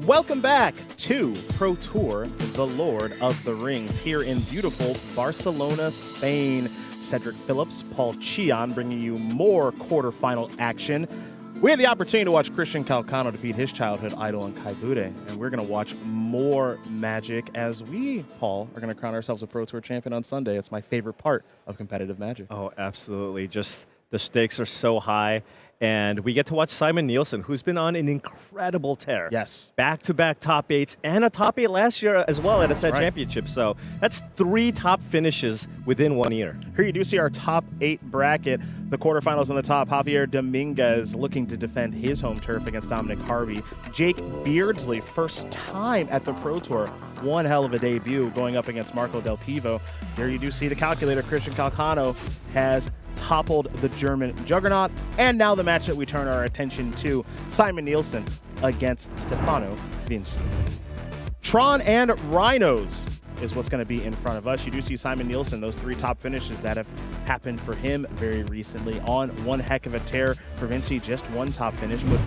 Welcome back to Pro Tour, the Lord of the Rings, here in beautiful Barcelona, Spain. Cedric Phillips, Paul Chion, bringing you more quarterfinal action. We had the opportunity to watch Christian Calcano defeat his childhood idol in Kai Bude, and we're going to watch more magic as we, Paul, are going to crown ourselves a Pro Tour champion on Sunday. It's my favorite part of competitive magic. Oh, absolutely. Just the stakes are so high. And we get to watch Simon Nielsen, who's been on an incredible tear. Yes. Back-to-back top 8s and a top 8 last year as well at a set championship. So that's 3 top finishes within 1 year. Here you do see our top 8 bracket. The quarterfinals on the top. Javier Dominguez looking to defend his home turf against Dominic Harvey. Jake Beardsley, first time at the Pro Tour. One hell of a debut going up against Marco Del Pivo. Here you do see the calculator. Christian Calcano has toppled the German juggernaut. And now the match that we turn our attention to, Simon Nielsen against Stefano Vinci. Tron and Rhinos is what's going to be in front of us. You do see Simon Nielsen, those 3 top finishes that have happened for him very recently, on one heck of a tear. For Vinci, just 1 top finish, but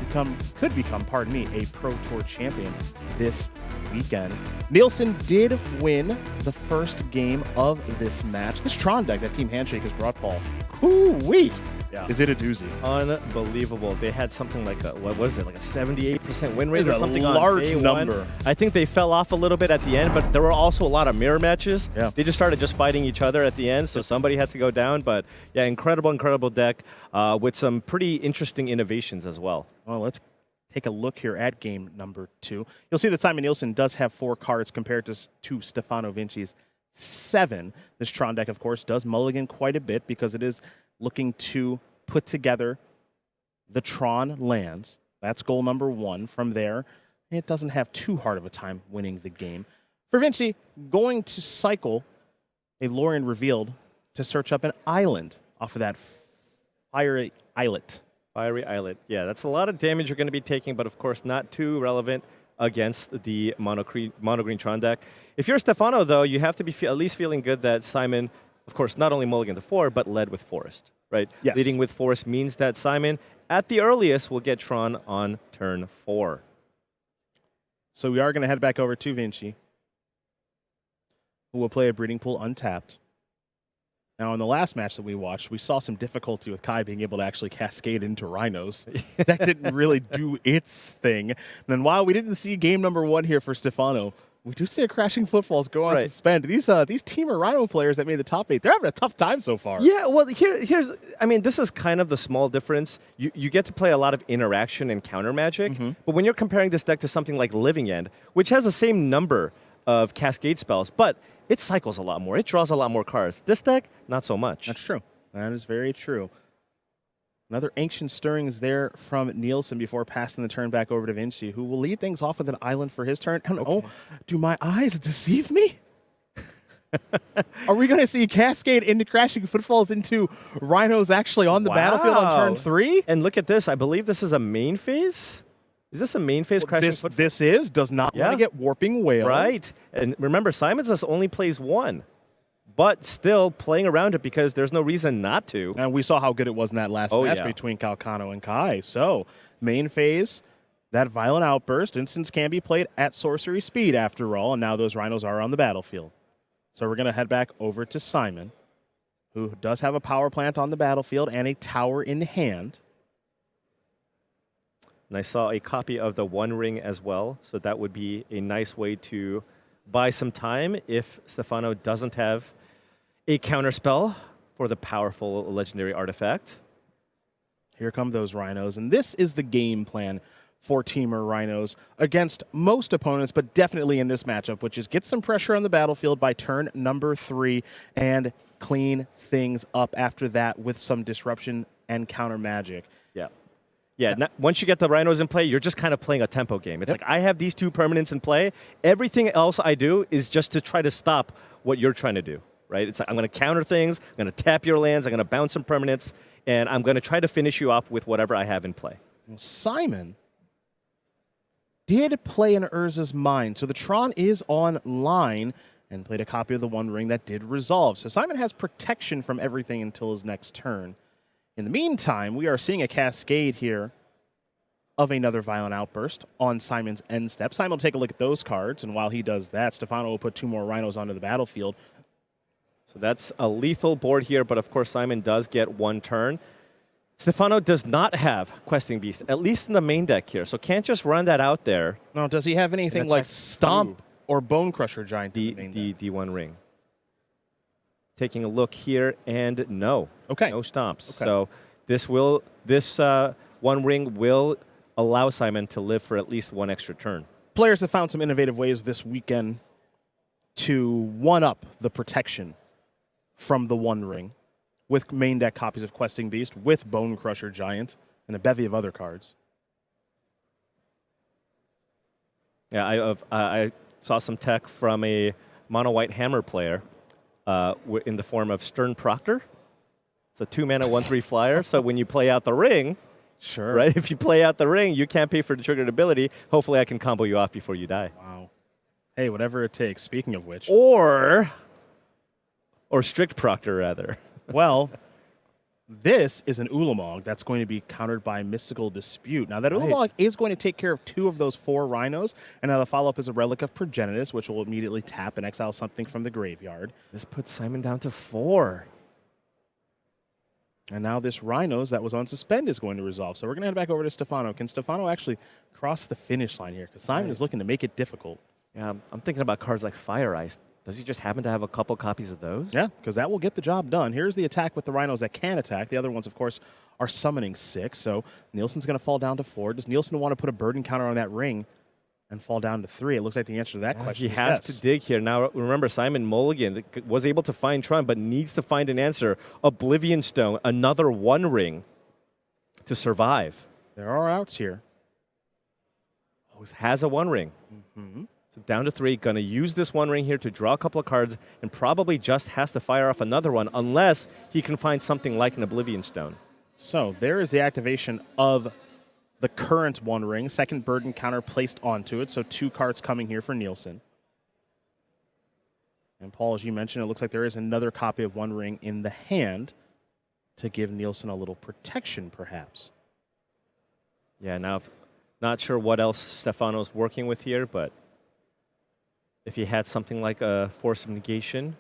could become, a Pro Tour champion this weekend. Nielsen did win the first game of this match. This Tron deck that Team Handshake has brought, Paul, hoo-wee, is it a doozy? Unbelievable. They had something like a 78% win rate or something on day number. One. I think they fell off a little bit at the end, but there were also a lot of mirror matches. Yeah. They just started fighting each other at the end, so somebody had to go down. But yeah, incredible deck with some pretty interesting innovations as well. Well, let's take a look here at game number 2. You'll see that Simon Nielsen does have 4 cards compared to Stefano Vinci's 7. This Tron deck, of course, does mulligan quite a bit because it is looking to put together the Tron lands. That's goal number 1. From there, it doesn't have too hard of a time winning the game. For Vinci, going to cycle a Lorien Revealed to search up an island off of that Fiery Islet. Fiery Islet. Yeah, that's a lot of damage you're going to be taking, but of course not too relevant against the mono green Tron deck. If you're Stefano, though, you have to be at least feeling good that Simon, of course, not only mulliganed to 4, but led with Forest, right? Yes. Leading with Forest means that Simon, at the earliest, will get Tron on turn 4. So we are going to head back over to Vinci, who will play a Breeding Pool untapped. Now, in the last match that we watched, we saw some difficulty with Kai being able to actually cascade into Rhinos. That didn't really do its thing. And then while we didn't see game number 1 here for Stefano, we do see a Crashing Footfalls go on suspend. These Temur Rhino players that made the top 8, they're having a tough time so far. Yeah, well, this is kind of the small difference. You get to play a lot of interaction and counter magic, but when you're comparing this deck to something like Living End, which has the same number of cascade spells, but it cycles a lot more. It draws a lot more cards. This deck, not so much. That's true. That is very true. Another Ancient Stirrings there from Nielsen before passing the turn back over to Vinci, who will lead things off with an island for his turn. And oh, do my eyes deceive me? Are we going to see Cascade into Crashing Footfalls into Rhinos actually on the battlefield on turn 3? And look at this. I believe this is a main phase. Is this a main phase Crashing Footfalls? This does not want to get Warping Whale. Right. And remember, Simon's only plays 1. But still playing around it because there's no reason not to. And we saw how good it was in that last match between Calcano and Kai. So, main phase, that Violent Outburst. Instants can be played at sorcery speed after all, and now those Rhinos are on the battlefield. So we're going to head back over to Simon, who does have a power plant on the battlefield and a tower in hand. And I saw a copy of the One Ring as well, so that would be a nice way to buy some time if Stefano doesn't have a counterspell for the powerful legendary artifact. Here come those Rhinos, and this is the game plan for Temur Rhinos against most opponents, but definitely in this matchup, which is get some pressure on the battlefield by turn number 3 and clean things up after that with some disruption and counter magic. Yeah, once you get the Rhinos in play, you're just kind of playing a tempo game. It's like, I have these 2 permanents in play. Everything else I do is just to try to stop what you're trying to do, right? It's like, I'm going to counter things, I'm going to tap your lands, I'm going to bounce some permanents, and I'm going to try to finish you off with whatever I have in play. Well, Simon did play an Urza's Mind, so the Tron is online and played a copy of the One Ring that did resolve. So Simon has protection from everything until his next turn. In the meantime, we are seeing a Cascade here of another Violent Outburst on Simon's end step. Simon will take a look at those cards, and while he does that, Stefano will put 2 more Rhinos onto the battlefield. So that's a lethal board here, but of course Simon does get 1 turn. Stefano does not have Questing Beast, at least in the main deck here, so can't just run that out there. Now, does he have anything like Stomp or Bone Crusher Giant? The D1 ring. Taking a look here, and no. Okay. No Stomps. Okay. So this 1 ring will allow Simon to live for at least 1 extra turn. Players have found some innovative ways this weekend to one-up the protection from the 1 ring with main deck copies of Questing Beast, with Bone Crusher Giant, and a bevy of other cards. Yeah, I saw some tech from a mono-white hammer player in the form of Stern Proctor. It's a 2-mana 1/3 flyer, so when you play out the ring, sure, right? If you play out the ring, you can't pay for the triggered ability. Hopefully I can combo you off before you die. Wow. Hey, whatever it takes, speaking of which. Or Strict Proctor, rather. Well, this is an Ulamog that's going to be countered by Mystical Dispute. Now, that Ulamog is going to take care of 2 of those 4 Rhinos, and now the follow-up is a Relic of Progenitus, which will immediately tap and exile something from the graveyard. This puts Simon down to 4. And now this Rhinos that was on suspend is going to resolve. So we're going to head back over to Stefano. Can Stefano actually cross the finish line here? Because Simon is looking to make it difficult. Yeah, I'm thinking about cards like Fire Ice. Does he just happen to have a couple copies of those? Yeah, because that will get the job done. Here's the attack with the Rhinos that can attack. The other ones, of course, are summoning 6. So Nielsen's going to fall down to 4. Does Nielsen want to put a burden counter on that ring and fall down to 3? It looks like the answer to that question he is has yes. to dig here. Now, remember, Simon Mulligan was able to find Tron, but needs to find an answer. Oblivion Stone, another 1 ring to survive. There are outs here. Oh, has a 1 ring. Mm-hmm. So down to 3. Going to use this 1 ring here to draw a couple of cards, and probably just has to fire off another one unless he can find something like an Oblivion Stone. So there is the activation of the current 1 ring. Second burden counter placed onto it. So 2 cards coming here for Nielsen. And Paul, as you mentioned, it looks like there is another copy of 1 ring in the hand to give Nielsen a little protection, perhaps. Yeah, now not sure what else Stefano's working with here, but if he had something like a Force of Negation,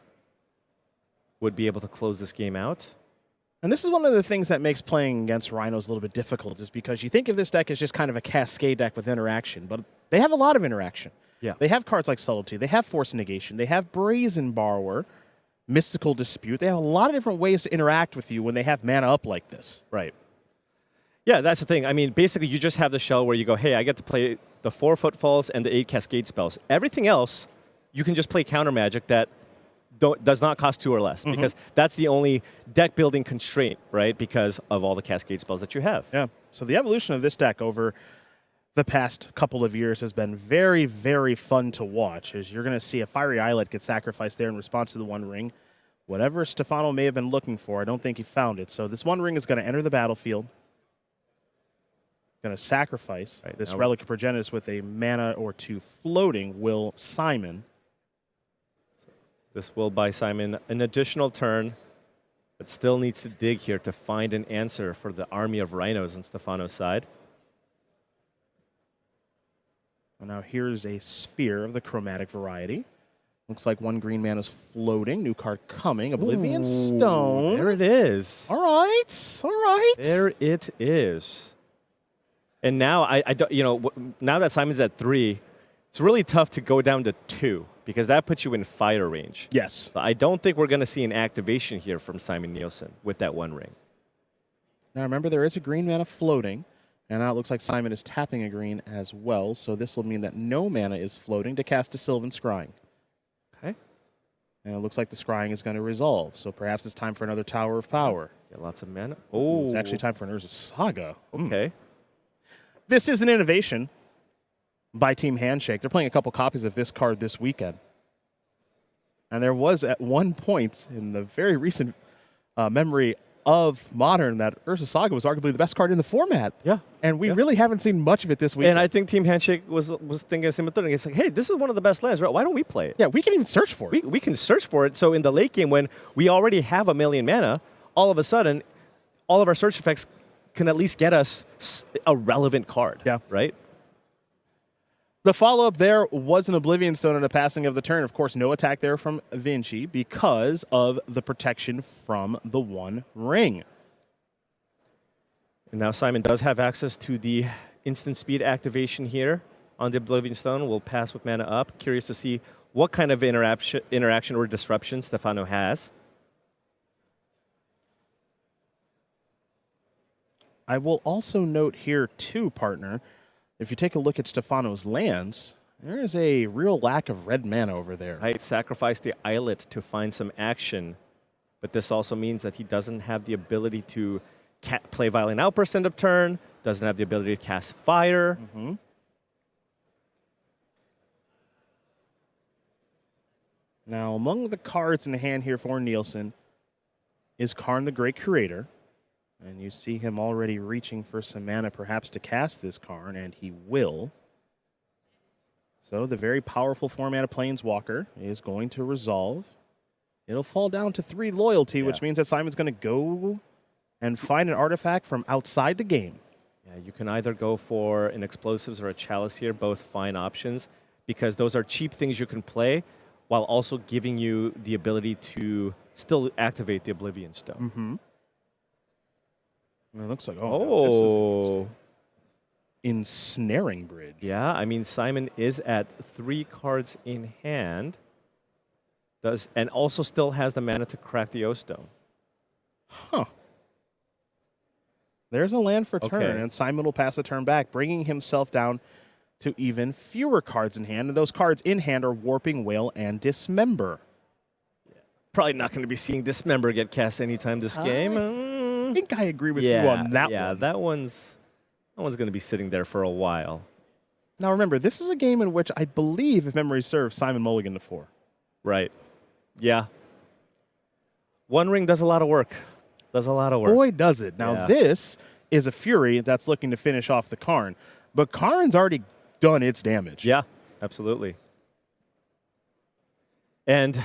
would be able to close this game out. And this is one of the things that makes playing against Rhinos a little bit difficult, is because you think of this deck as just kind of a cascade deck with interaction, but they have a lot of interaction. Yeah. They have cards like Subtlety, they have Force of Negation, they have Brazen Borrower, Mystical Dispute. They have a lot of different ways to interact with you when they have mana up like this. Right. Yeah, that's the thing. I mean, basically, you just have the shell where you go, hey, I get to play the 4 Footfalls and the 8 Cascade spells. Everything else, you can just play counter magic that does not cost 2 or less, because that's the only deck building constraint, right? Because of all the Cascade spells that you have. Yeah. So the evolution of this deck over the past couple of years has been very, very fun to watch, as you're going to see a Fiery Islet get sacrificed there in response to the 1 ring. Whatever Stefano may have been looking for, I don't think he found it. So this 1 ring is going to enter the battlefield. Going to sacrifice this Relic of Progenitus with a mana or 2 floating. Will Simon? This will buy Simon an additional turn, but still needs to dig here to find an answer for the army of Rhinos on Stefano's side. And now here's a sphere of the chromatic variety. Looks like 1 green mana is floating. New card coming. Oblivion Stone. There it is. All right. All right. There it is. And now I don't, now that Simon's at 3, it's really tough to go down to 2, because that puts you in fire range. Yes. So I don't think we're going to see an activation here from Simon Nielsen with that 1 ring. Now remember, there is a green mana floating, and now it looks like Simon is tapping a green as well. So this will mean that no mana is floating to cast a Sylvan Scrying. Okay. And it looks like the Scrying is going to resolve. So perhaps it's time for another Tower of Power. Got lots of mana. Oh, it's actually time for an Urza Saga. Okay. This is an innovation by Team Handshake. They're playing a couple copies of this card this weekend. And there was at one point in the very recent memory of Modern that Urza Saga was arguably the best card in the format. Yeah. And we really haven't seen much of it this weekend. And I think Team Handshake was thinking similar thing. It's like, hey, this is one of the best lands, right? Why don't we play it? Yeah, we can even search for it. We can search for it. So in the late game, when we already have 1 million mana, all of a sudden, all of our search effects can at least get us a relevant card. Yeah. Right? The follow-up there was an Oblivion Stone and a passing of the turn. Of course, no attack there from Vinci because of the protection from the One Ring. And now Simon does have access to the instant speed activation here on the Oblivion Stone. We'll pass with mana up. Curious to see what kind of interaction or disruption Stefano has. I will also note here, too, partner, if you take a look at Stefano's lands, there is a real lack of red mana over there. Right, sacrifice the Islet to find some action. But this also means that he doesn't have the ability to play Violent Outburst end of turn, doesn't have the ability to cast Fire. Mm-hmm. Now, among the cards in hand here for Nielsen is Karn the Great Creator. And you see him already reaching for some mana perhaps to cast this Karn, and he will. So the very powerful 4-mana Planeswalker is going to resolve. It'll fall down to 3 loyalty, which means that Simon's going to go and find an artifact from outside the game. Yeah, you can either go for an Explosives or a Chalice here, both fine options, because those are cheap things you can play while also giving you the ability to still activate the Oblivion Stone. Mm-hmm. It looks like, oh. Ensnaring Bridge. Yeah, I mean, Simon is at 3 cards in hand, and also still has the mana to crack the O-Stone. Huh. There's a land for turn, Okay. and Simon will pass the turn back, bringing himself down to even fewer cards in hand. And those cards in hand are Warping Wail and Dismember. Probably not going to be seeing Dismember get cast anytime this game. I think I agree with you on that one. Yeah, that one's going to be sitting there for a while. Now remember, this is a game in which I believe, if memory serves, Simon mulliganed to 4. Right. Yeah. One Ring does a lot of work. Boy, does it. Now this is a Fury that's looking to finish off the Karn. But Karn's already done its damage. Yeah, absolutely. And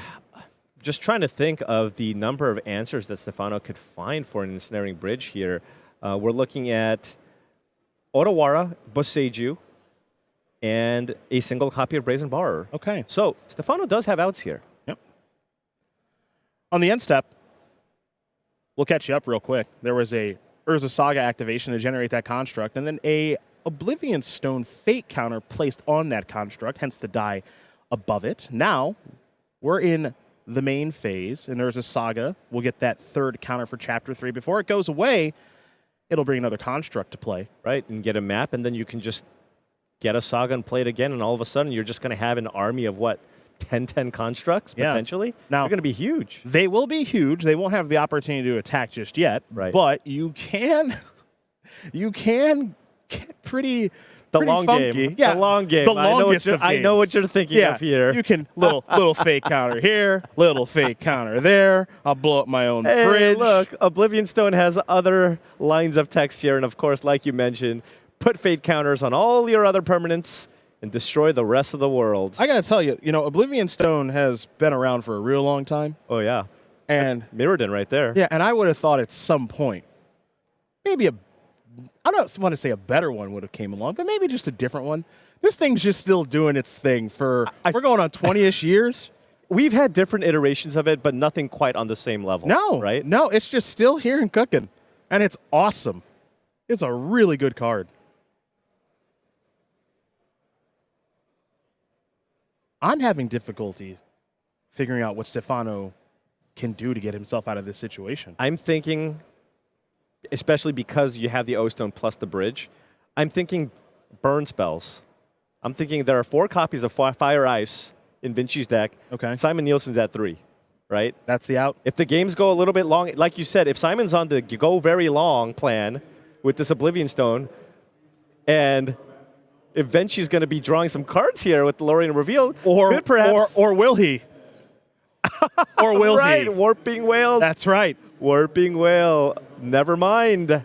just trying to think of the number of answers that Stefano could find for an Ensnaring Bridge here. We're looking at Otawara, Boseiju, and a single copy of Brazen Borrower. Okay. So Stefano does have outs here. Yep. On the end step, we'll catch you up real quick. There was a Urza Saga activation to generate that construct, and then a Oblivion Stone Fate counter placed on that construct, hence the die above it. Now, we're in the main phase, and Urza Saga will get that 3rd counter for Chapter 3. Before it goes away, it'll bring another construct to play. Right, and get a map, and then you can just get a Saga and play it again, and all of a sudden you're just going to have an army of, 10 constructs, potentially? Now, they're going to be huge. They will be huge. They won't have the opportunity to attack just yet. Right. But you can get pretty long funky. game. Yeah, the long game. The longest of I know what you're thinking of here. You can little fake counter here, little fake counter there. I'll blow up my own Hey, bridge. look, Oblivion Stone has other lines of text here, and of course, like you mentioned, put fate counters on all your other permanents and destroy the rest of the world. I gotta tell you, Oblivion Stone has been around for a real long time. Oh yeah, and that's Mirrodin right there. Yeah, and I would have thought at some point, maybe I don't want to say a better one would have came along, but maybe just a different one. This thing's just still doing its thing for, we're going on 20-ish years. We've had different iterations of it, but nothing quite on the same level. No, right? No, it's just still here and cooking, and it's awesome. It's a really good card. I'm having difficulty figuring out what Stefano can do to get himself out of this situation. I'm thinking, especially because you have the O-Stone plus the bridge, I'm thinking burn spells. I'm thinking there are 4 copies of Fire Ice in Vinci's deck. Okay. Simon Nielsen's at 3, right? That's the out. If the games go a little bit long, like you said, if Simon's on the go very long plan with this Oblivion Stone, and if Vinci's going to be drawing some cards here with the Lorien Reveal, or perhaps, or will he? Or will right, he? Warping Wail. That's right. Warping Wail. Never mind.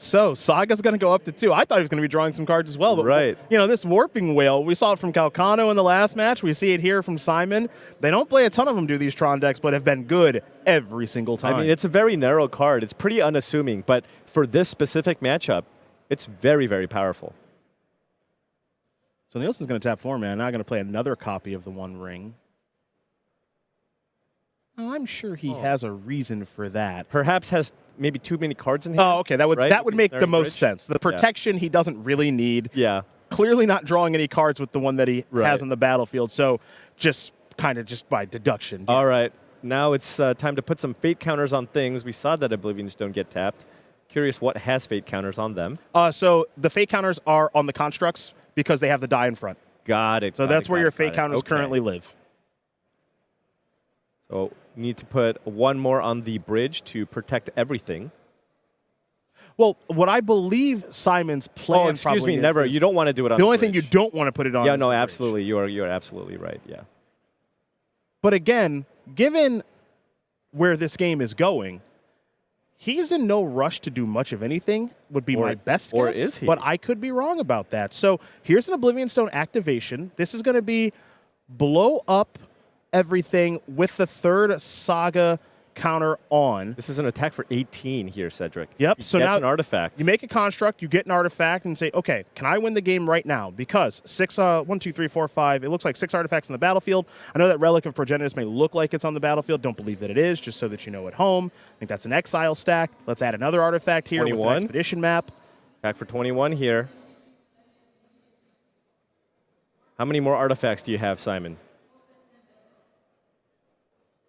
So Saga's going to go up to 2. I thought he was going to be drawing some cards as well. But, Right. This Warping Whale, we saw it from Calcano in the last match. We see it here from Simon. They don't play a ton of them, do these Tron decks, but have been good every single time. I mean, it's a very narrow card. It's pretty unassuming, but for this specific matchup, it's very, very powerful. So Nielsen's going to tap 4 mana. Now going to play another copy of the One Ring. Oh, I'm sure he has a reason for that. Perhaps has maybe too many cards in hand. Oh, okay. That would make the most bridge. sense. The protection he doesn't really need. Yeah. Clearly not drawing any cards with the one that he has on the battlefield. So just by deduction. All right. Now it's time to put some fate counters on things. We saw that Oblivion Stone get tapped. Curious what has fate counters on them. So the fate counters are on the constructs because they have the die in front. Got it. So that's where your fate counters currently live. So you need to put one more on the bridge to protect everything. Well, what I believe Simon's plan. Oh, excuse me, never. You don't want to do it on the the only bridge. thing you don't want to put it on. Yeah, no, absolutely. You are absolutely right. Yeah. But again, given where this game is going, he's in no rush to do much of anything, would be my best guess. Or is he? But I could be wrong about that. So here's an Oblivion Stone activation. This is going to be blow up everything with the 3rd Saga counter on. This is an attack for 18 here, Cedric. Yep. So now an artifact. You make a construct, you get an artifact, and say, okay, can I win the game right now? Because 1, 2, 3, 4, 5, it looks like 6 artifacts on the battlefield. I know that Relic of Progenitus may look like it's on the battlefield. Don't believe that it is, just so that you know at home. I think that's an exile stack. Let's add another artifact here 21. with an expedition map. Attack for 21 here. How many more artifacts do you have, Simon?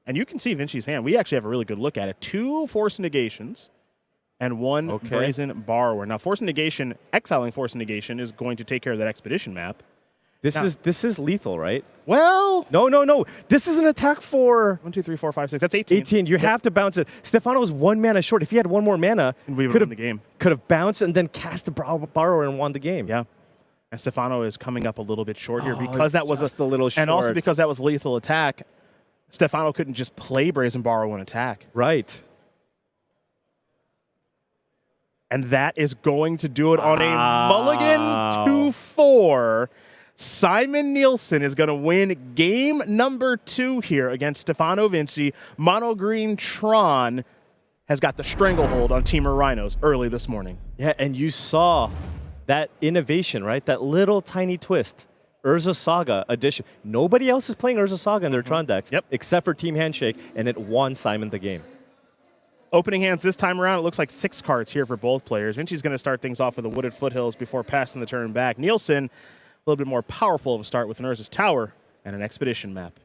And you can see Vinci's hand. We actually have a really good look at it. 2 Force Negations and 1 Brazen Borrower. Now, Force Negation, exiling Force Negation is going to take care of that expedition map. This is lethal, right? Well, no. This is an attack for 1, 2, 3, 4, 5, 6. That's 18. 18. You have to bounce it. Stefano was 1 mana short. If he had 1 more mana, we would have won the game. Could have bounced and then cast the Borrower and won the game. Yeah. And Stefano is coming up a little bit short here because that was just a little short. And also because that was lethal attack. Stefano couldn't just play Brazen Borrow and attack. Right. And that is going to do it on a mulligan 2-4. Simon Nielsen is going to win game number 2 here against Stefano Vinci. Mono Green Tron has got the stranglehold on Temur Rhinos early this morning. Yeah, and you saw that innovation, right? That little tiny twist. Urza Saga edition. Nobody else is playing Urza Saga in their Tron decks except for Team Handshake, and it won Simon the game. Opening hands this time around, it looks like 6 cards here for both players. Vinci's going to start things off with the Wooded Foothills before passing the turn back. Nielsen, a little bit more powerful of a start with an Urza's Tower and an Expedition map.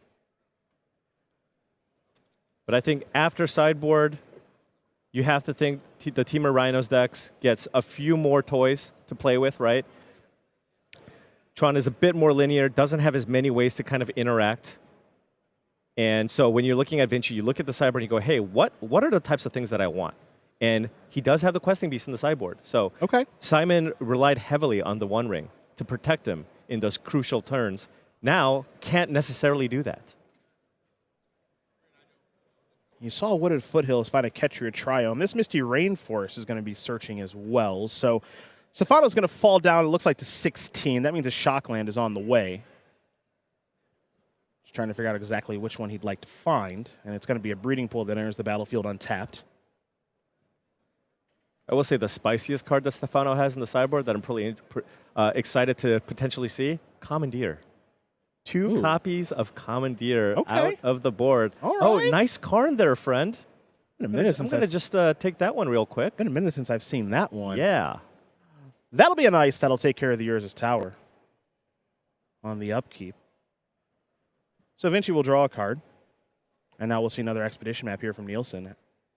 But I think after sideboard, you have to think the Temur Rhinos decks gets a few more toys to play with, right? Tron is a bit more linear, doesn't have as many ways to kind of interact. And so when you're looking at Vinci, you look at the sideboard and you go, hey, what are the types of things that I want? And he does have the Questing Beast in the sideboard. So Simon relied heavily on the One Ring to protect him in those crucial turns. Now, can't necessarily do that. You saw Wooded Foothills find a catcher a Triome. This Misty Rainforest is going to be searching as well. So Stefano's going to fall down, it looks like, to 16. That means a Shockland is on the way. Just trying to figure out exactly which one he'd like to find. And it's going to be a Breeding Pool that enters the battlefield untapped. I will say the spiciest card that Stefano has in the sideboard that I'm pretty excited to potentially see, Commandeer. 2 copies of Commandeer out of the board. Oh, nice card there, friend. Been a minute since I'm going to just take that one real quick. Been a minute since I've seen that one. Yeah. That'll be a nice. That'll take care of the Urza's Tower on the upkeep. So Vinci will draw a card. And now we'll see another Expedition map here from Nielsen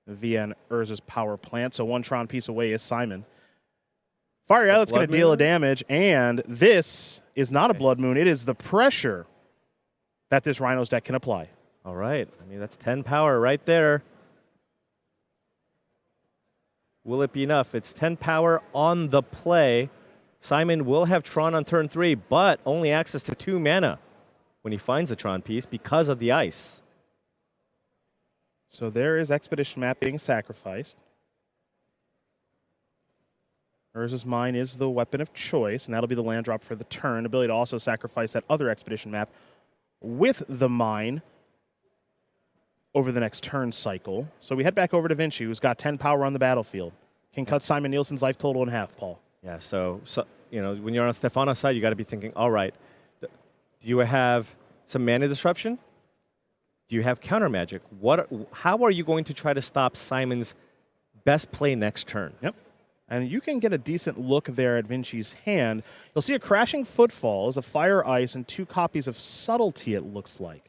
via an Urza's Power Plant. So 1 Tron piece away is Simon. Fiery Islet's going to deal a damage. And this is not a Blood Moon. It is the pressure that this Rhinos deck can apply. All right. I mean, that's 10 power right there. Will it be enough? It's 10 power on the play. Simon will have Tron on turn 3, but only access to 2 mana when he finds the Tron piece because of the ice. So there is Expedition map being sacrificed. Urza's Mine is the weapon of choice, and that'll be the land drop for the turn. Ability to also sacrifice that other expedition map with the mine over the next turn cycle. So we head back over to Vinci, who's got 10 power on the battlefield. Can cut Simon Nielsen's life total in half, Paul. Yeah, so you know, when you're on Stefano's side, you got to be thinking, all right, do you have some mana disruption? Do you have counter magic? How are you going to try to stop Simon's best play next turn? Yep. And you can get a decent look there at Vinci's hand. You'll see a Crashing Footfalls, a Fire Ice, and 2 copies of Subtlety, it looks like.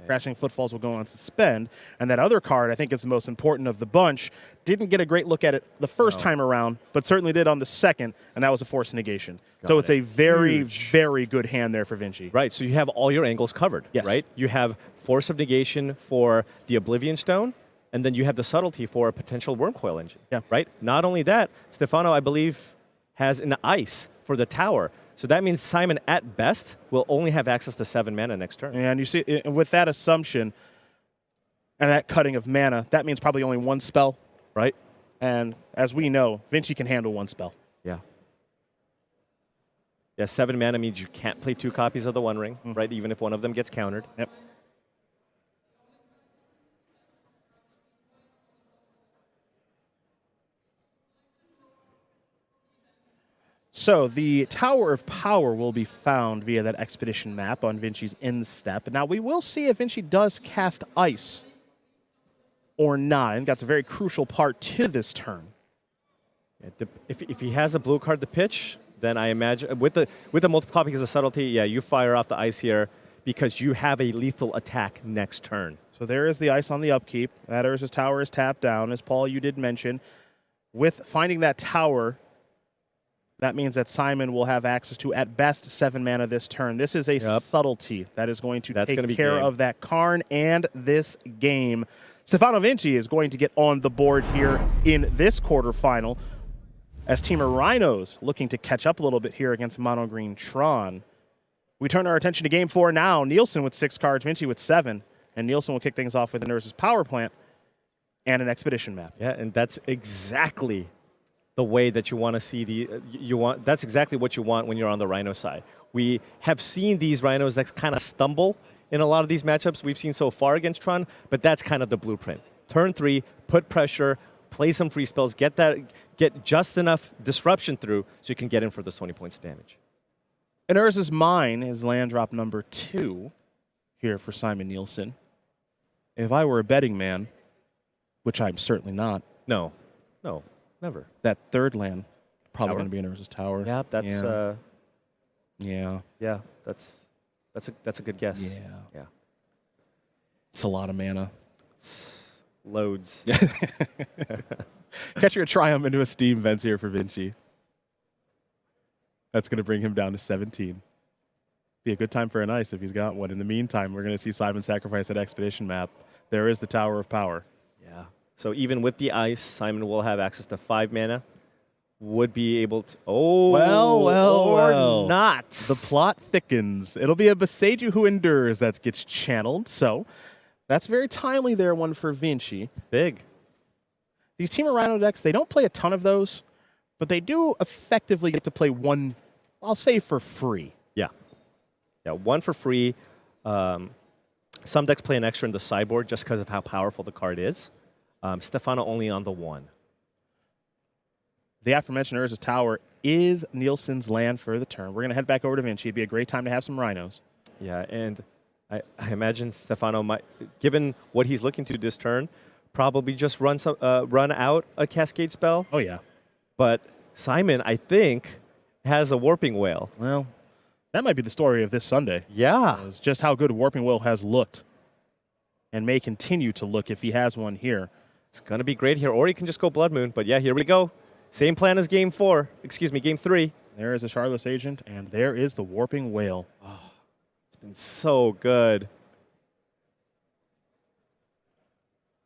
Crashing Footfalls will go on suspend. And that other card, I think is the most important of the bunch, didn't get a great look at it the first time around, but certainly did on the second, and that was a Force Negation. So it's a very, very good hand there for Vinci. Right, so you have all your angles covered, right? You have Force of Negation for the Oblivion Stone, and then you have the Subtlety for a potential Wormcoil Engine, right? Not only that, Stefano, I believe, has an Ice for the Tower. So that means Simon, at best, will only have access to 7 mana next turn. And you see, with that assumption and that cutting of mana, that means probably only 1 spell. Right. And as we know, Vinci can handle 1 spell. Yeah. Yeah, 7 mana means you can't play 2 copies of the One Ring, right? Even if one of them gets countered. Yep. So the Tower of Power will be found via that Expedition map on Vinci's instep. Now we will see if Vinci does cast Ice or not. I think that's a very crucial part to this turn. If he has a blue card to pitch, then I imagine with the multiple copies of Subtlety, yeah, you fire off the Ice here because you have a lethal attack next turn. So there is the Ice on the upkeep. That Urza's Tower is tapped down, as Paul, you did mention. With finding that tower, that means that Simon will have access to, at best, 7 mana this turn. This is a Subtlety that is going to take care of that Karn and this game. Stefano Vinci is going to get on the board here in this quarterfinal as Temur Rhinos looking to catch up a little bit here against Mono Green Tron. We turn our attention to Game 4 now. Nielsen with 6 cards, Vinci with 7. And Nielsen will kick things off with an Urza's Power Plant and an Expedition map. Yeah, and that's exactly the way that you want to see that's exactly what you want when you're on the Rhino side. We have seen these Rhinos that kind of stumble in a lot of these matchups we've seen so far against Tron, but that's kind of the blueprint. Turn 3, put pressure, play some free spells, get just enough disruption through so you can get in for those 20 points of damage. And Urza's Mine is land drop number 2 here for Simon Nielsen. If I were a betting man, which I'm certainly not. No, never. That third land, probably going to be in Urza's Tower. Yeah, that's yeah, that's a good guess. Yeah. It's a lot of mana. It's loads. Catch your Triumph into a Steam Vents here for Vinci. That's going to bring him down to 17. Be a good time for an Ice if he's got one. In the meantime, we're going to see Simon sacrifice that Expedition map. There is the Tower of Power. Yeah. So even with the Ice, Simon will have access to 5 mana. Would be able to... Well. Not. The plot thickens. It'll be a Beseiju Who Endures that gets channeled. So that's very timely there, one for Vinci. Big. These Temur Rhino decks, they don't play a ton of those, but they do effectively get to play one, I'll say, for free. Yeah. Yeah, one for free. Some decks play an extra in the sideboard just because of how powerful the card is. Stefano only on the 1. The aforementioned Urza's Tower is Nielsen's land for the turn. We're going to head back over to Vinci. It'd be a great time to have some Rhinos. Yeah, and I imagine Stefano might, given what he's looking to this turn, probably just run out a Cascade spell. Oh, yeah. But Simon, I think, has a Warping Whale. Well, that might be the story of this Sunday. Yeah. It's just how good Warping Whale has looked and may continue to look if he has one here. It's going to be great here. Or he can just go Blood Moon. But yeah, here we go. Game 3. There is a Charlotte's Agent, and there is the Warping Whale. Oh, it's been so good.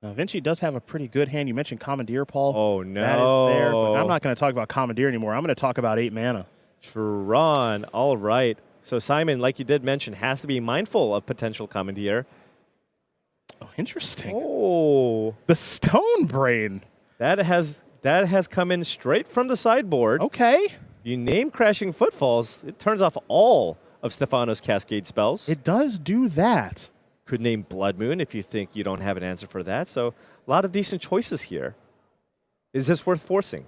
Now, Vinci does have a pretty good hand. You mentioned Commandeer, Paul. Oh, no. That is there, but I'm not going to talk about Commandeer anymore. I'm going to talk about 8 mana. Tron. All right. So Simon, like you did mention, has to be mindful of potential Commandeer. Oh, interesting. Oh, The Stone Brain. that has come in straight from the sideboard. Okay. You name Crashing Footfalls, it turns off all of Stefano's Cascade spells. It does do that. Could name Blood Moon if you think you don't have an answer for that. So a lot of decent choices here. Is this worth forcing?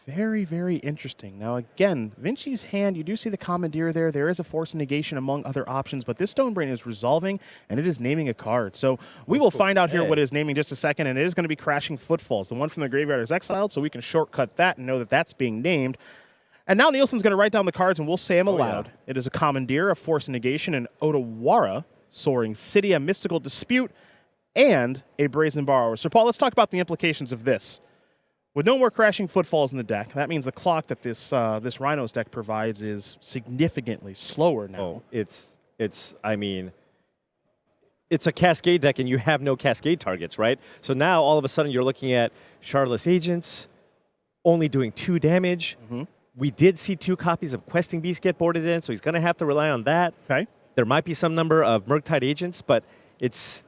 Very, very interesting. Now, again, Vinci's hand, you do see the Commandeer there. There is a Force Negation among other options, but this Stone Brain is resolving, and it is naming a card. So we will find out here what it is naming just a second, and it is going to be Crashing Footfalls. The one from the graveyard is exiled, so we can shortcut that and know that that's being named. And now Nielsen's going to write down the cards, and we'll say them aloud. Yeah. It is a Commandeer, a Force Negation, an Otawara, Soaring City, a Mystical Dispute, and a Brazen Borrower. So, Paul, let's talk about the implications of this. With no more Crashing Footfalls in the deck, that means the clock that this Rhinos deck provides is significantly slower now. Oh, it's a Cascade deck, and you have no Cascade targets, right? So now all of a sudden you're looking at Shardless Agents only doing 2 damage. Mm-hmm. We did see 2 copies of Questing Beast get boarded in, so he's going to have to rely on that. Okay. There might be some number of Murktide Agents, but it's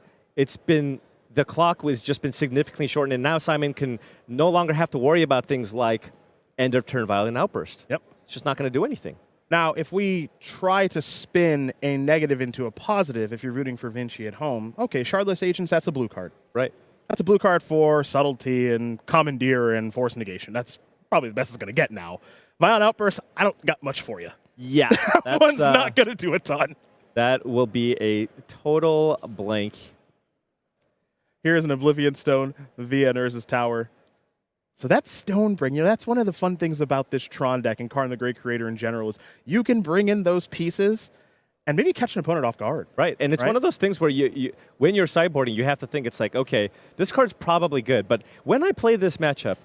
been. The clock was just been significantly shortened, and now Simon can no longer have to worry about things like end of turn Violent Outburst. Yep. It's just not going to do anything. Now, if we try to spin a negative into a positive, if you're rooting for Vinci at home, okay, Shardless Agents, that's a blue card. Right. That's a blue card for Subtlety and Commandeer and Force Negation. That's probably the best it's going to get now. Violent Outburst, I don't got much for you. Yeah. That one's not going to do a ton. That will be a total blank. Here is an Oblivion Stone via Urza's Tower. So that's Stone Brain. That's one of the fun things about this Tron deck and Karn the Great Creator in general is you can bring in those pieces and maybe catch an opponent off guard. Right, and it's one of those things where you when you're sideboarding, you have to think it's like, okay, this card's probably good, but when I play this matchup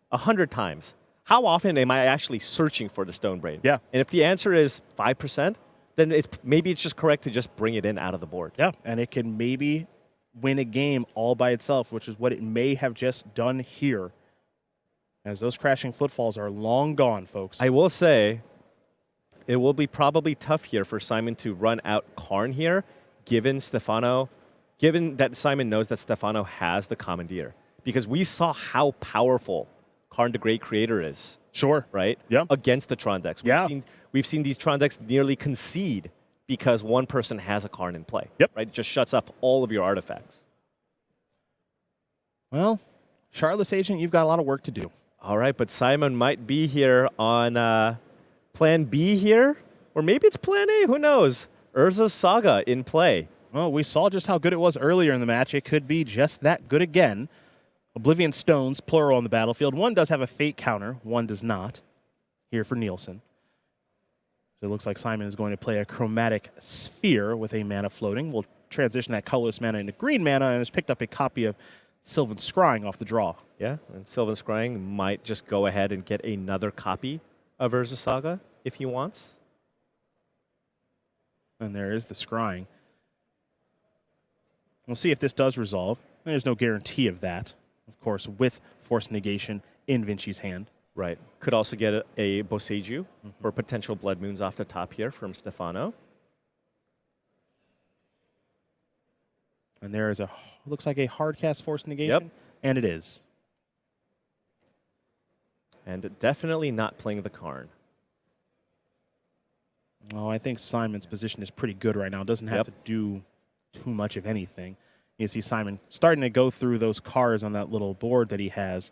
100 times, how often am I actually searching for the Stone Brain? Yeah. And if the answer is 5%, then maybe it's just correct to just bring it in out of the board. Yeah, and it can maybe win a game all by itself, which is what it may have just done here. As those Crashing Footfalls are long gone, folks. I will say, it will be probably tough here for Simon to run out Karn here, given that Simon knows that Stefano has the Commandeer. Because we saw how powerful Karn the Great Creator is. Sure. Right? Yeah. Against the Tron decks. We've seen these Tron decks nearly concede because one person has a Karn in play. Yep. Right? It just shuts off all of your artifacts. Well, Shardless Agent, you've got a lot of work to do. All right, but Simon might be here on Plan B here, or maybe it's Plan A, who knows? Urza's Saga in play. Well, we saw just how good it was earlier in the match. It could be just that good again. Oblivion Stones, plural on the battlefield. One does have a fate counter, one does not, here for Nielsen. So it looks like Simon is going to play a Chromatic Sphere with a mana floating. We'll transition that colorless mana into green mana and has picked up a copy of Sylvan Scrying off the draw. Yeah, and Sylvan Scrying might just go ahead and get another copy of Urza Saga if he wants. And there is the Scrying. We'll see if this does resolve. There's no guarantee of that, of course, with Force Negation in Vinci's hand. Right. Could also get a Boseiju for potential Blood Moons off the top here from Stefano. And there is looks like a hard cast Force Negation. Yep. And it is. And definitely not playing the Karn. Oh, I think Simon's position is pretty good right now. Doesn't have to do too much of anything. You see Simon starting to go through those cards on that little board that he has.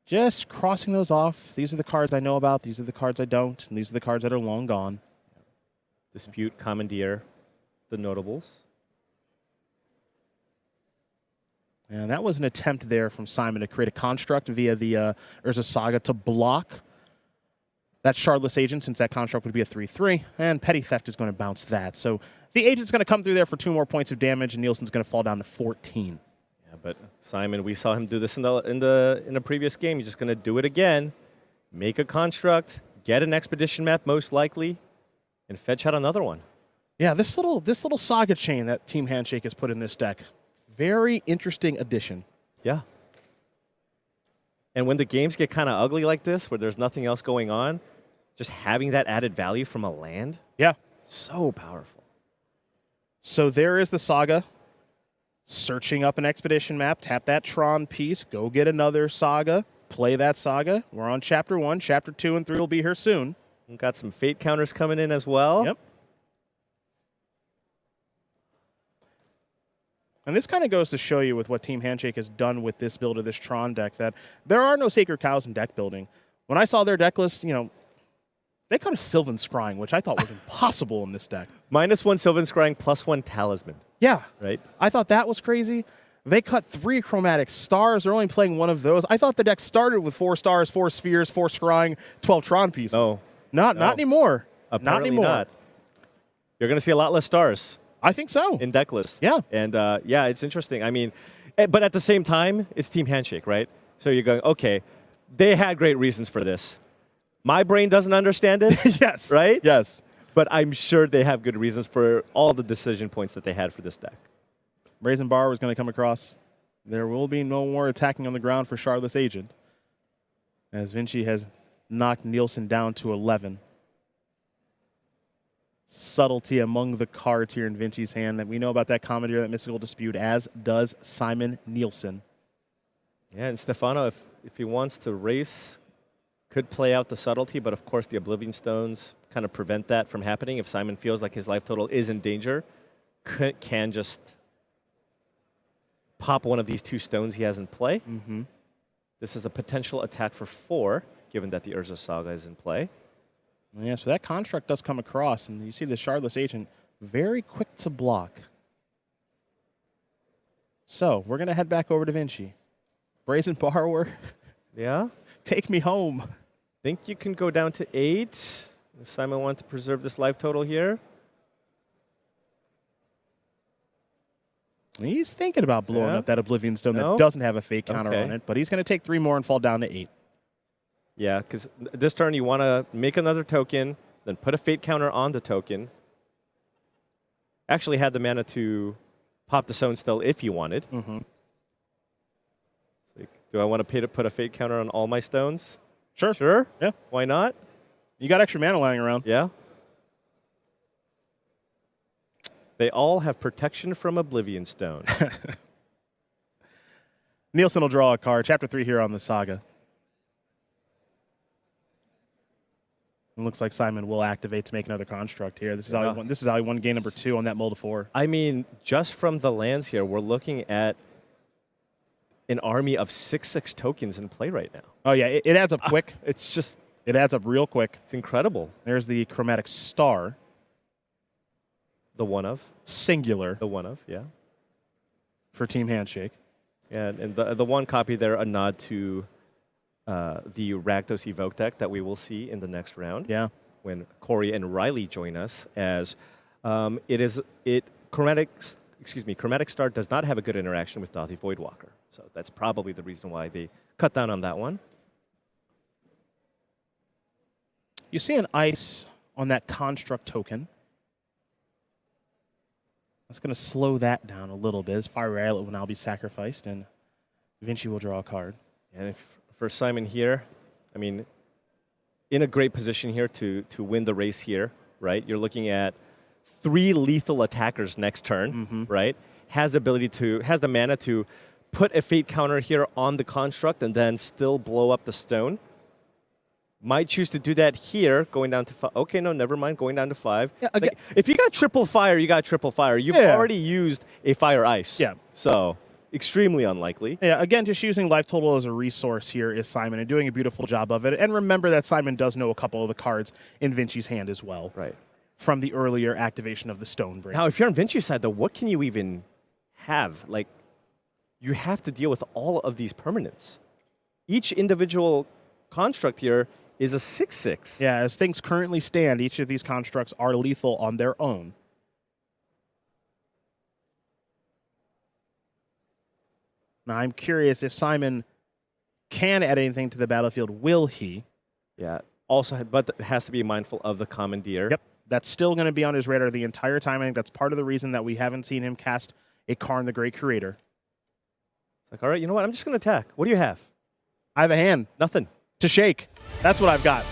Just crossing those off. These are the cards I know about. These are the cards I don't. And these are the cards that are long gone. Dispute, Commandeer, the notables. And that was an attempt there from Simon to create a construct via the Urza Saga to block that Shardless Agent, since that construct would be a 3/3. And Petty Theft is going to bounce that. So the Agent's going to come through there for 2 more points of damage, and Nielsen's going to fall down to 14. Yeah, but Simon, we saw him do this in the previous game. He's just going to do it again. Make a construct, get an expedition map most likely, and fetch out another one. Yeah, this little Saga chain that Team Handshake has put in this deck, very interesting addition. Yeah. And when the games get kind of ugly like this, where there's nothing else going on, just having that added value from a land, yeah, So powerful. So there is the Saga. Searching up an expedition map, tap that Tron piece, go get another Saga, play that Saga. We're on Chapter 1. Chapter 2 and 3 will be here soon. We've got some fate counters coming in as well. Yep. And this kind of goes to show you with what Team Handshake has done with this build of this Tron deck that there are no sacred cows in deck building. When I saw their deck list, they cut a Sylvan Scrying, which I thought was impossible in this deck. -1 Sylvan Scrying, +1 Talisman. Yeah. Right? I thought that was crazy. They cut 3 Chromatic Stars. They're only playing one of those. I thought the deck started with 4 stars, 4 spheres, 4 Scrying, 12 Tron pieces. No. Not anymore. Apparently not anymore. not. You're going to see a lot less stars I think so. in deck lists. Yeah. And it's interesting. I mean, but at the same time, it's Team Handshake, right? So you're going, okay, they had great reasons for this. My brain doesn't understand it. Yes. Right? Yes. But I'm sure they have good reasons for all the decision points that they had for this deck. Brazen Bar was going to come across. There will be no more attacking on the ground for Charlotte's Agent, as Vinci has knocked Nielsen down to 11. Subtlety among the cards here in Vinci's hand. That we know about that Commandeer, that Mystical Dispute, as does Simon Nielsen. Yeah, and Stefano, if he wants to race, could play out the subtlety, but of course the Oblivion Stones kind of prevent that from happening. If Simon feels like his life total is in danger, can just pop one of these 2 stones he has in play. Mm-hmm. This is a potential attack for 4, given that the Urza Saga is in play. Yeah, so that construct does come across, and you see the Charlotte's Agent very quick to block. So we're going to head back over to Vinci. Brazen Borrower, Yeah? take me home. Think you can go down to 8. Does Simon want to preserve this life total here? He's thinking about blowing up that Oblivion Stone that doesn't have a fake counter on it, but he's going to take 3 more and fall down to 8. Yeah, because this turn you want to make another token, then put a fate counter on the token. Actually had the mana to pop the stone still if you wanted. Mm-hmm. Like, do I want to pay to put a fate counter on all my stones? Sure. Sure. Yeah. Why not? You got extra mana lying around. Yeah. They all have protection from Oblivion Stone. Nielsen will draw a card. Chapter 3 here on the Saga. It looks like Simon will activate to make another construct here. This is how he won. This is how he won game number 2 on that mull to 4. I mean, just from the lands here, we're looking at an army of 6/6 tokens in play right now. Oh yeah, it adds up quick. It adds up real quick. It's incredible. There's the Chromatic Star. The one of. Singular. The one of, yeah. For Team Handshake. Yeah, and the one copy there, a nod to the Rakdos Evoke deck that we will see in the next round. Yeah. When Corey and Riley join us, as Chromatic Star does not have a good interaction with Dothy Voidwalker. So that's probably the reason why they cut down on that one. You see an ice on that construct token. That's going to slow that down a little bit. As Fiery Islet will now be sacrificed, and Vinci will draw a card. And for Simon here, I mean, in a great position here to win the race here, right? You're looking at 3 lethal attackers next turn, right? Has the mana to put a fate counter here on the construct and then still blow up the stone. Might choose to do that here, going down to 5. Okay, no, never mind, going down to 5. Yeah, again, like, if you got triple fire, you got triple fire. You've already used a fire ice. Yeah. So, extremely unlikely. Yeah, again, just using life total as a resource here is Simon and doing a beautiful job of it. And remember that Simon does know a couple of the cards in Vinci's hand as well. Right. From the earlier activation of the Stone Break. Now, if you're on Vinci's side, though, what can you even have? Like, you have to deal with all of these permanents. Each individual construct here is a 6/6. Yeah, as things currently stand, each of these constructs are lethal on their own. Now, I'm curious if Simon can add anything to the battlefield. Will he? Yeah. Also, but has to be mindful of the Commandeer. Yep. That's still going to be on his radar the entire time. I think that's part of the reason that we haven't seen him cast a Karn the Great Creator. It's like, all right, you know what? I'm just going to attack. What do you have? I have a hand. Nothing. To shake. That's what I've got.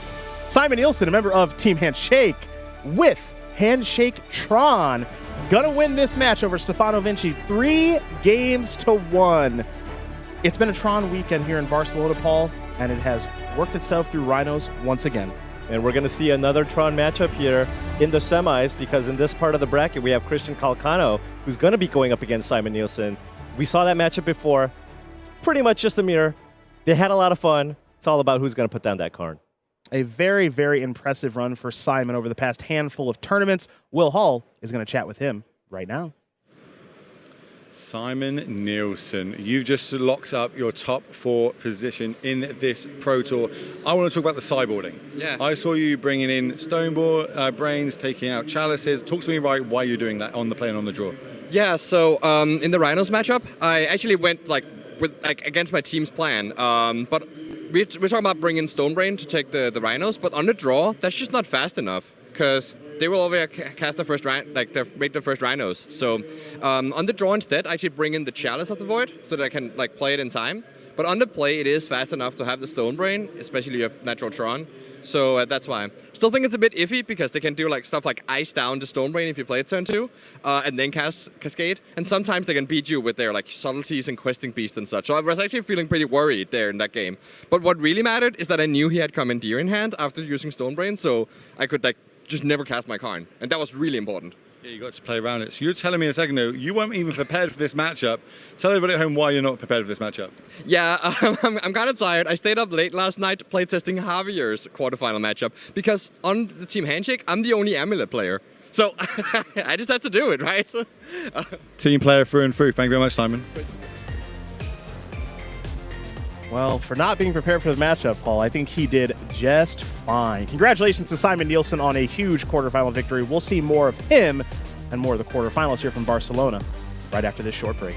Simon Nielsen, a member of Team Handshake, with Handshake Tron. Gonna win this match over Stefano Vinci 3-1. It's been a Tron weekend here in Barcelona, Paul, and it has worked itself through Rhinos once again. And we're going to see another Tron matchup here in the semis, because in this part of the bracket, we have Christian Calcano, who's going to be going up against Simon Nielsen. We saw that matchup before. Pretty much just a mirror. They had a lot of fun. It's all about who's going to put down that card. A very, very impressive run for Simon over the past handful of tournaments. Will Hall is going to chat with him right now. Simon Nielsen, you've just locked up your top 4 position in this Pro Tour. I want to talk about the sideboarding. Yeah. I saw you bringing in Stoneball, Brains, taking out Chalices. Talk to me about why you're doing that on the play and on the draw. Yeah, so in the Rhinos matchup, I actually went against my team's plan. But we're talking about bringing Stonebrain to take the Rhinos, but on the draw, that's just not fast enough, because they will over cast the first make the first Rhinos. So on the draw instead, I actually bring in the Chalice of the Void so that I can play it in time. But on the play, it is fast enough to have the Stonebrain, especially if you have natural Tron. So that's why. Still think it's a bit iffy, because they can do stuff like ice down the Stonebrain if you play it turn 2, and then cast Cascade. And sometimes they can beat you with their subtleties and questing beast and such. So I was actually feeling pretty worried there in that game. But what really mattered is that I knew he had Commandeer in hand after using Stonebrain, so I could just never cast my Karn, and that was really important. Yeah, you got to play around it. So you're telling me a second ago, you weren't even prepared for this matchup. Tell everybody at home why you're not prepared for this matchup. Yeah, I'm kind of tired. I stayed up late last night playtesting Javier's quarterfinal matchup, because on the team Handshake, I'm the only Amulet player. So I just had to do it, right? Team player through and through. Thank you very much, Simon. Well, for not being prepared for the matchup, Paul, I think he did just fine. Congratulations to Simon Nielsen on a huge quarterfinal victory. We'll see more of him and more of the quarterfinals here from Barcelona right after this short break.